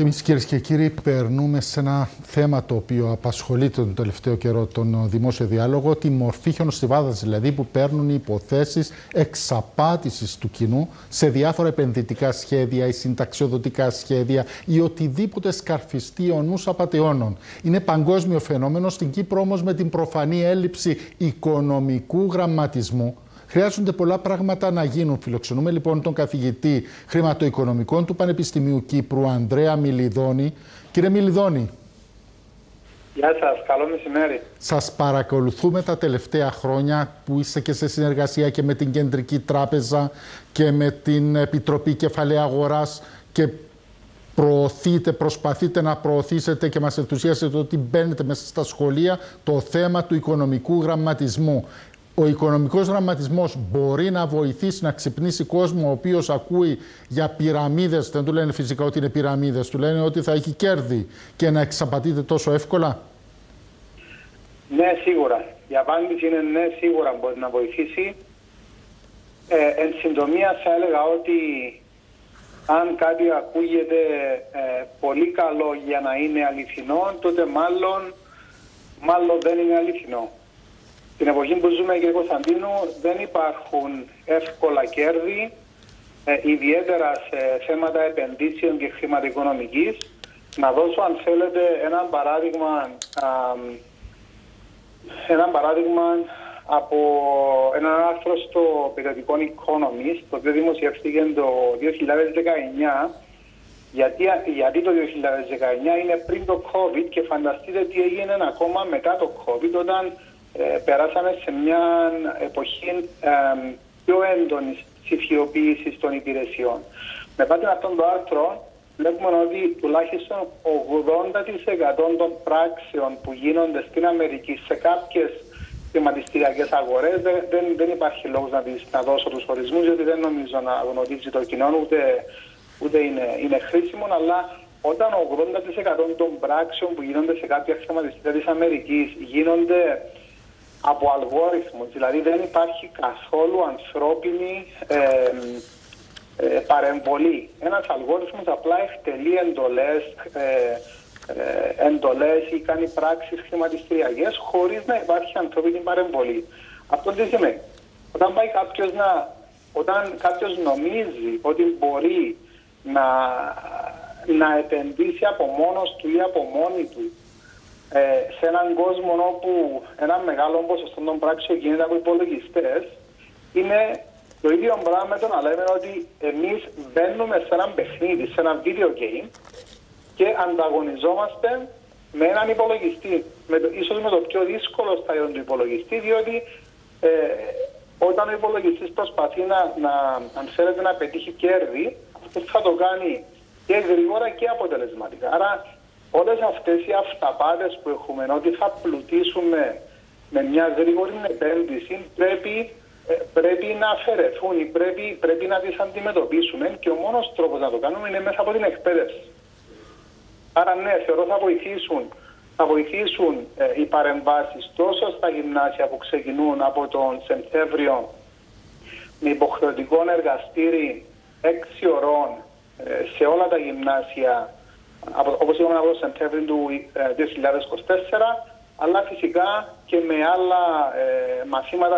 Και εμείς, κυρίες και κύριοι, περνούμε σε ένα θέμα το οποίο απασχολεί τον τελευταίο καιρό τον δημόσιο διάλογο, τη μορφή χιονοστιβάδας, δηλαδή που παίρνουν οι υποθέσεις εξαπάτησης του κοινού σε διάφορα επενδυτικά σχέδια ή συνταξιοδοτικά σχέδια ή οτιδήποτε σκαρφιστεί ο νους απατεώνων. Είναι παγκόσμιο φαινόμενο, στην Κύπρο όμως με την προφανή έλλειψη οικονομικού γραμματισμού. Χρειάζονται πολλά πράγματα να γίνουν. Φιλοξενούμε λοιπόν τον καθηγητή χρηματοοικονομικών του Πανεπιστημίου Κύπρου, Ανδρέα Μιλιδόνη. Κύριε Μιλιδόνη. Γεια σας, καλό μεσημέρι. Σας παρακολουθούμε τα τελευταία χρόνια που είστε και σε συνεργασία και με την Κεντρική Τράπεζα και με την Επιτροπή Κεφαλαίου Αγοράς και προσπαθείτε να προωθήσετε και μας ενθουσιάσετε ότι μπαίνετε μέσα στα σχολεία το θέμα του οικονομικού γραμματισμού. Ο οικονομικός γραμματισμός μπορεί να βοηθήσει να ξυπνήσει κόσμο ο οποίος ακούει για πυραμίδες, δεν του λένε φυσικά ότι είναι πυραμίδες, του λένε ότι θα έχει κέρδη και να εξαπατείται τόσο εύκολα. Ναι, σίγουρα. Η απάντηση είναι ναι, σίγουρα μπορεί να βοηθήσει. Εν συντομία θα έλεγα ότι αν κάτι ακούγεται πολύ καλό για να είναι αληθινό, τότε μάλλον δεν είναι αληθινό. Στην εποχή που ζούμε, κύριε Κωνσταντίνου, δεν υπάρχουν εύκολα κέρδη, ιδιαίτερα σε θέματα επενδύσεων και χρηματοοικονομικής. Να δώσω, αν θέλετε, ένα παράδειγμα από ένα άρθρο στο περιοδικό Economist, το οποίο δημοσιεύτηκε το 2019. Γιατί το 2019 είναι πριν το COVID και φανταστείτε τι έγινε ακόμα μετά το COVID, όταν περάσαμε σε μια εποχή πιο έντονης ψηφιοποίησης των υπηρεσιών. Με βάση αυτόν το άρθρο βλέπουμε ότι τουλάχιστον 80% των πράξεων που γίνονται στην Αμερική σε κάποιες χρηματιστηριακές αγορές, δεν υπάρχει λόγος να δώσω τους ορισμούς, γιατί δεν νομίζω να γνωρίζει το κοινό, ούτε είναι χρήσιμο, αλλά όταν 80% των πράξεων που γίνονται σε κάποια χρηματιστήρια της Αμερικής γίνονται από αλγόριθμους, δηλαδή δεν υπάρχει καθόλου ανθρώπινη παρεμβολή. Ένας αλγόριθμος απλά εκτελεί εντολές ή κάνει πράξεις χρηματιστηριακές χωρίς να υπάρχει ανθρώπινη παρεμβολή. Αυτό τι σημαίνει? Όταν κάποιος νομίζει ότι μπορεί να επενδύσει από μόνος του ή από μόνη του σε έναν κόσμο όπου ένα μεγάλο ποσοστό των πράξεων γίνεται από υπολογιστές, είναι το ίδιο πράγμα με το να λέμε ότι εμείς μπαίνουμε σε έναν παιχνίδι, σε ένα video game και ανταγωνιζόμαστε με έναν υπολογιστή. Ίσως με το πιο δύσκολο στάδιο του υπολογιστή, διότι όταν ο υπολογιστής προσπαθεί αν θέλετε, να πετύχει κέρδη, αυτό θα το κάνει και γρήγορα και αποτελεσματικά. Άρα όλες αυτές οι αυταπάτες που έχουμε, ότι θα πλουτίσουμε με μια γρήγορη επένδυση, πρέπει να αφαιρεθούν ή πρέπει να τις αντιμετωπίσουμε, και ο μόνος τρόπος να το κάνουμε είναι μέσα από την εκπαίδευση. Άρα ναι, θεωρώ θα βοηθήσουν οι παρεμβάσεις τόσο στα γυμνάσια που ξεκινούν από τον Σεπτέμβριο με υποχρεωτικό εργαστήρι 6 ωρών σε όλα τα γυμνάσια, όπως είπαμε από το Σεπτέμβριο του 2024, αλλά φυσικά και με άλλα μαθήματα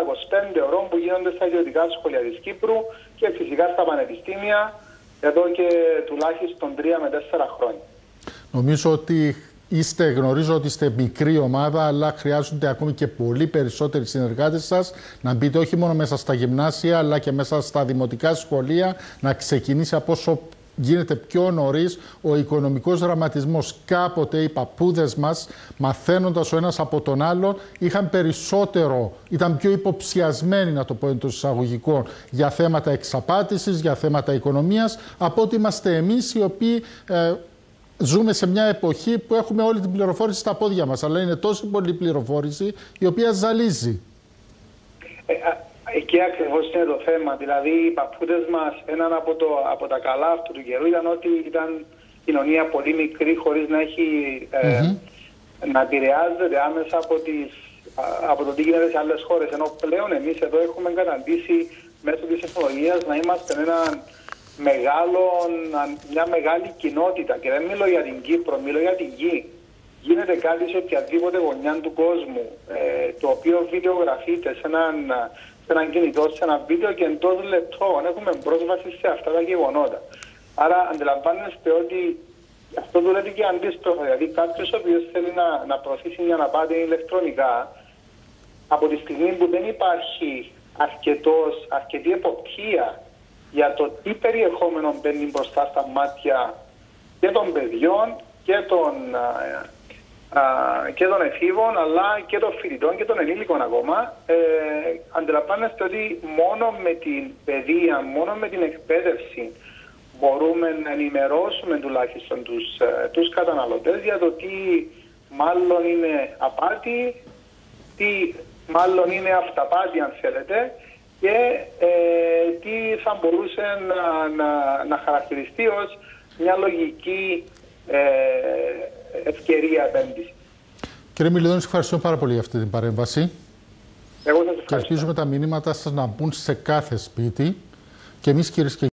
25 ωρών που γίνονται στα ιδιωτικά σχολεία της Κύπρου και φυσικά στα πανεπιστήμια εδώ και τουλάχιστον 3 με 4 χρόνια. Νομίζω ότι γνωρίζω ότι είστε μικρή ομάδα, αλλά χρειάζονται ακόμη και πολύ περισσότεροι συνεργάτες σας να μπείτε όχι μόνο μέσα στα γυμνάσια, αλλά και μέσα στα δημοτικά σχολεία, να ξεκινήσει από όσο γίνεται πιο νωρίς ο οικονομικός γραμματισμός. Κάποτε οι παππούδες μας, μαθαίνοντας ο ένας από τον άλλον, ήταν πιο υποψιασμένοι, να το πω εντός εισαγωγικών, για θέματα εξαπάτησης, για θέματα οικονομίας, από ότι είμαστε εμείς οι οποίοι ζούμε σε μια εποχή που έχουμε όλη την πληροφόρηση στα πόδια μας, αλλά είναι τόσο πολλή πληροφόρηση η οποία ζαλίζει. Εκεί ακριβώς είναι το θέμα. Δηλαδή, οι παππούδες μας, έναν από τα καλά αυτού του καιρού ήταν ότι ήταν κοινωνία πολύ μικρή, χωρίς να έχει να επηρεάζεται άμεσα από το τι γίνεται σε άλλες χώρες. Ενώ πλέον εμείς εδώ έχουμε καταντήσει μέσω της τεχνολογίας να είμαστε μια μεγάλη κοινότητα, και δεν μιλώ για την Κύπρο, μιλώ για την γη. Γίνεται κάτι σε οποιαδήποτε γωνιά του κόσμου, το οποίο βιντεογραφείται σε έναν κινητό, σε ένα βίντεο, και εντός λεπτών έχουμε πρόσβαση σε αυτά τα γεγονότα. Άρα αντιλαμβάνεστε ότι αυτό δουλεύει και αντίστροφα. Δηλαδή κάποιος ο οποίος θέλει να προωθήσει μια απάτη ηλεκτρονικά, από τη στιγμή που δεν υπάρχει αρκετή εποπτεία για το τι περιεχόμενο μπαίνει μπροστά στα μάτια και των παιδιών και των εφήβων, αλλά και των φοιτητών και των ενήλικων ακόμα, αντιλαμβάνεστε ότι μόνο με την παιδεία, μόνο με την εκπαίδευση μπορούμε να ενημερώσουμε τουλάχιστον τους καταναλωτές για το τι μάλλον είναι απάτη, τι μάλλον είναι αυταπάτη αν θέλετε, και τι θα μπορούσε να χαρακτηριστεί ως μια λογική ευκαιρία επένδυση. Κύριε Μιλιδόνη, σας ευχαριστώ πάρα πολύ για αυτή την παρέμβαση. Εγώ σας ευχαριστώ. Και ελπίζουμε τα μηνύματα σας να μπουν σε κάθε σπίτι. Και εμείς, κυρίες και